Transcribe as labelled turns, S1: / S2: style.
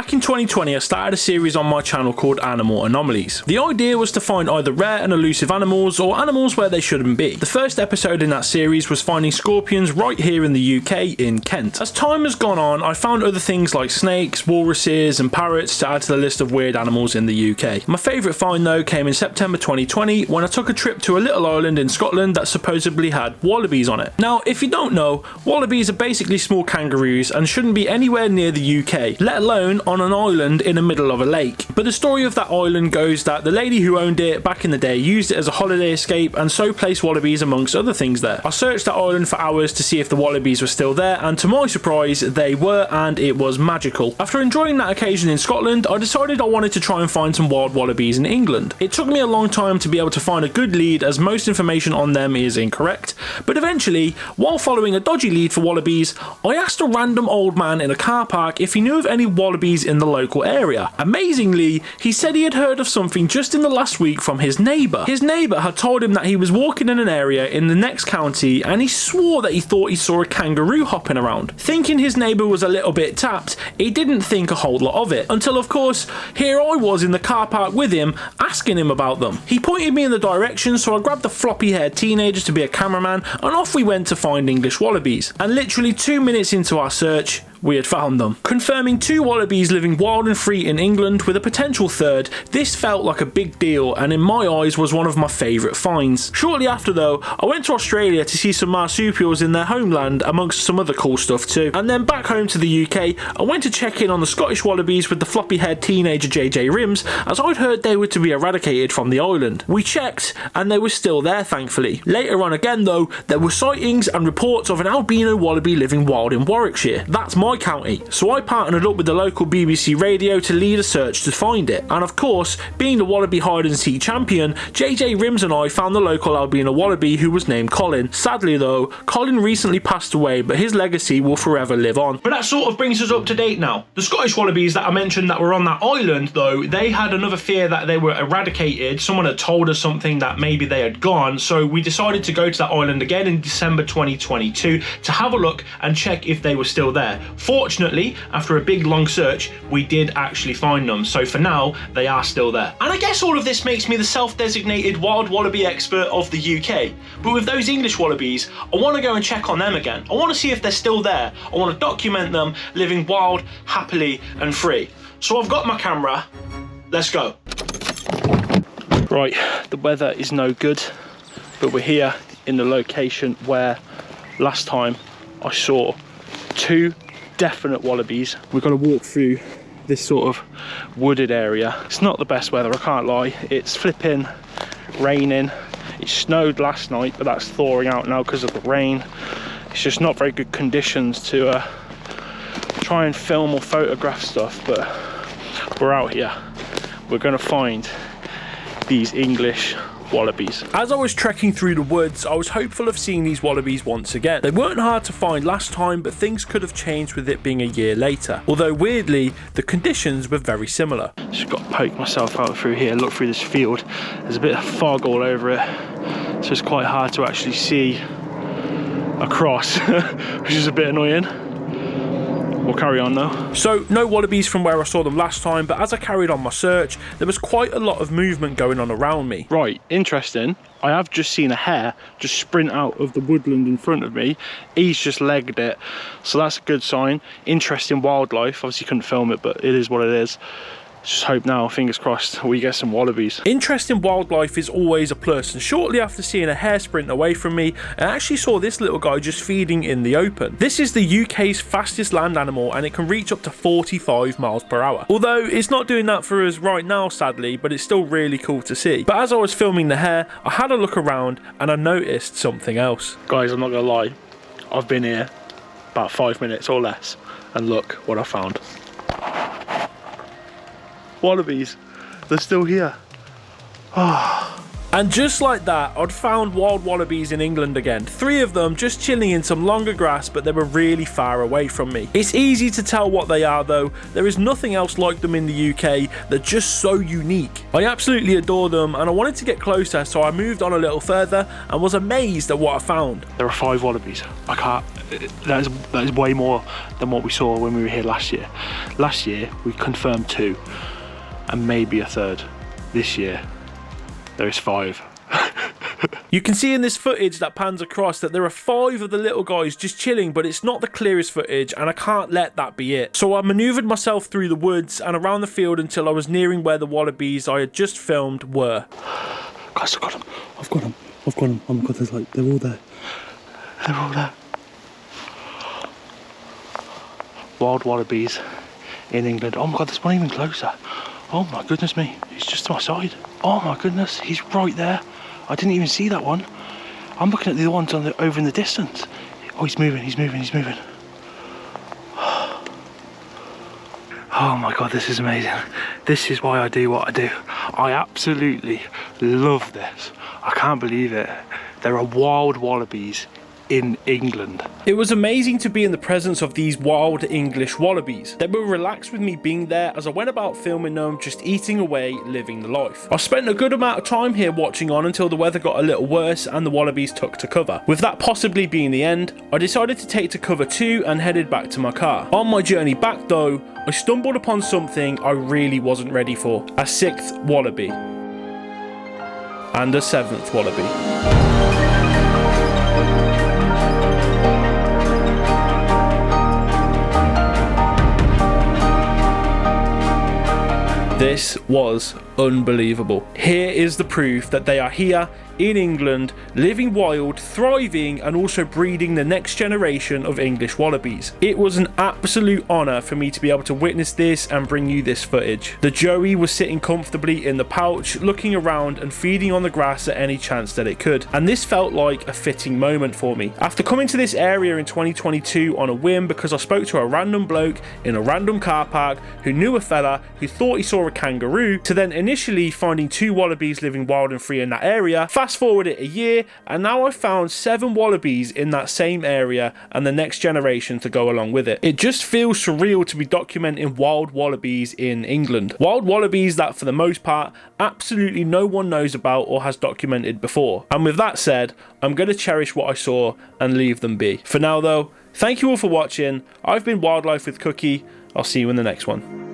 S1: Back in 2020, I started a series on my channel called Animal Anomalies. The idea was to find either rare and elusive animals or animals where they shouldn't be. The first episode in that series was finding scorpions right here in the UK in Kent. As time has gone on, I found other things like snakes, walruses and parrots to add to the list of weird animals in the UK. My favourite find though came in September 2020 when I took a trip to a little island in Scotland that supposedly had wallabies on it. Now, if you don't know, wallabies are basically small kangaroos and shouldn't be anywhere near the UK, let alone on an island in the middle of a lake. But the story of that island goes that the lady who owned it back in the day used it as a holiday escape and so placed wallabies amongst other things there. I searched that island for hours to see if the wallabies were still there, and to my surprise they were, and it was magical. After enjoying that occasion in Scotland, I decided I wanted to try and find some wild wallabies in England. It took me a long time to be able to find a good lead as most information on them is incorrect, but eventually, while following a dodgy lead for wallabies, I asked a random old man in a car park if he knew of any wallabies in the local area. Amazingly, he said he had heard of something just in the last week from his neighbour. His neighbour had told him that he was walking in an area in the next county and he swore that he thought he saw a kangaroo hopping around. Thinking his neighbour was a little bit tapped, he didn't think a whole lot of it, until of course, here I was in the car park with him, asking him about them. He pointed me in the direction, so I grabbed the floppy haired teenager to be a cameraman and off we went to find English wallabies. And literally 2 minutes into our search, we had found them. Confirming 2 wallabies living wild and free in England with a potential third, this felt like a big deal and in my eyes was one of my favourite finds. Shortly after though, I went to Australia to see some marsupials in their homeland amongst some other cool stuff too. And then back home to the UK, I went to check in on the Scottish wallabies with the floppy haired teenager JJ Rims, as I'd heard they were to be eradicated from the island. We checked and they were still there thankfully. Later on again though, there were sightings and reports of an albino wallaby living wild in Warwickshire. That's my county, so I partnered up with the local BBC radio to lead a search to find it, and of course, being the wallaby hide and seek champion, JJ Rims and I found the local albino wallaby who was named Colin. Sadly though, Colin recently passed away, but his legacy will forever live on. But that sort of brings us up to date now. The Scottish wallabies that I mentioned that were on that island though, they had another fear that they were eradicated. Someone had told us something that maybe they had gone, so we decided to go to that island again in December 2022 to have a look and check if they were still there. Fortunately, after a big long search, we did actually find them, so for now, they are still there. And I guess all of this makes me the self-designated wild wallaby expert of the UK, but with those English wallabies, I want to go and check on them again. I want to see if they're still there. I want to document them living wild, happily and free. So I've got my camera, let's go. Right, the weather is no good, but we're here in the location where last time I saw 2 definite wallabies. We've got to walk through this sort of wooded area. It's not the best weather, I can't lie. It's flipping raining. It snowed last night, but that's thawing out now because of the rain. It's just not very good conditions to try and film or photograph stuff, but we're out here. We're going to find these English wallabies. As I was trekking through the woods, I was hopeful of seeing these wallabies once again. They weren't hard to find last time, but things could have changed with it being a year later. Although weirdly, the conditions were very similar. Just got to poke myself out through here, look through this field. There's a bit of fog all over it, so it's quite hard to actually see across, which is a bit annoying. We'll carry on though. So, no wallabies from where I saw them last time, but as I carried on my search, there was quite a lot of movement going on around me. Right, interesting. I have just seen a hare just sprint out of the woodland in front of me. He's just legged it, so that's a good sign. Interesting wildlife. Obviously couldn't film it, but it is what it is. Just hope now, fingers crossed, we get some wallabies. Interesting wildlife is always a plus, and shortly after seeing a hare sprint away from me, I actually saw this little guy just feeding in the open. This is the UK's fastest land animal, and it can reach up to 45 miles per hour. Although it's not doing that for us right now, sadly, but it's still really cool to see. But as I was filming the hare, I had a look around and I noticed something else. Guys, I'm not gonna lie, I've been here about 5 minutes or less, and look what I found. Wallabies, they're still here. Oh, And just like that, I'd found wild wallabies in England again. 3 of them just chilling in some longer grass, but they were really far away from me. It's easy to tell what they are though. There is nothing else like them in the UK. They're just so unique. I absolutely adore them and I wanted to get closer, so I moved on a little further and was amazed at what I found.
S2: There are 5 wallabies. I can't, that is way more than what we saw when we were here last year. Last year we confirmed 2 and maybe a third. This year there is 5.
S1: You can see in this footage that pans across that there are 5 of the little guys just chilling, but it's not the clearest footage and I can't let that be it. So I manoeuvred myself through the woods and around the field until I was nearing where the wallabies I had just filmed were.
S2: Guys, I've got them. Oh my god, there's like, they're all there. They're all there. Wild wallabies in England. Oh my god, there's one even closer. Oh my goodness me, he's just to my side. Oh my goodness, he's right there. I didn't even see that one. I'm looking at the other ones over in the distance. Oh, he's moving. Oh my god, this is amazing. This is why I do what I do. I absolutely love this. I can't believe it. There are wild wallabies in England.
S1: It was amazing to be in the presence of these wild English wallabies. They were relaxed with me being there as I went about filming them, just eating away, living the life. I spent a good amount of time here watching on until the weather got a little worse and the wallabies took to cover. With that possibly being the end, I decided to take to cover too and headed back to my car. On my journey back though, I stumbled upon something I really wasn't ready for. A 6th wallaby. And a 7th wallaby. This was unbelievable. Here is the proof that they are here in England, living wild, thriving, and also breeding the next generation of English wallabies. It was an absolute honour for me to be able to witness this and bring you this footage. The Joey was sitting comfortably in the pouch, looking around and feeding on the grass at any chance that it could. And this felt like a fitting moment for me. After coming to this area in 2022 on a whim because I spoke to a random bloke in a random car park who knew a fella who thought he saw a kangaroo, to then initially finding 2 wallabies living wild and free in that area. Fast forward it a year and now I've found 7 wallabies in that same area and the next generation to go along with it. It just feels surreal to be documenting wild wallabies in England. Wild wallabies that for the most part absolutely no one knows about or has documented before. And with that said, I'm going to cherish what I saw and leave them be. For now though, thank you all for watching. I've been Wildlife with Cookie. I'll see you in the next one.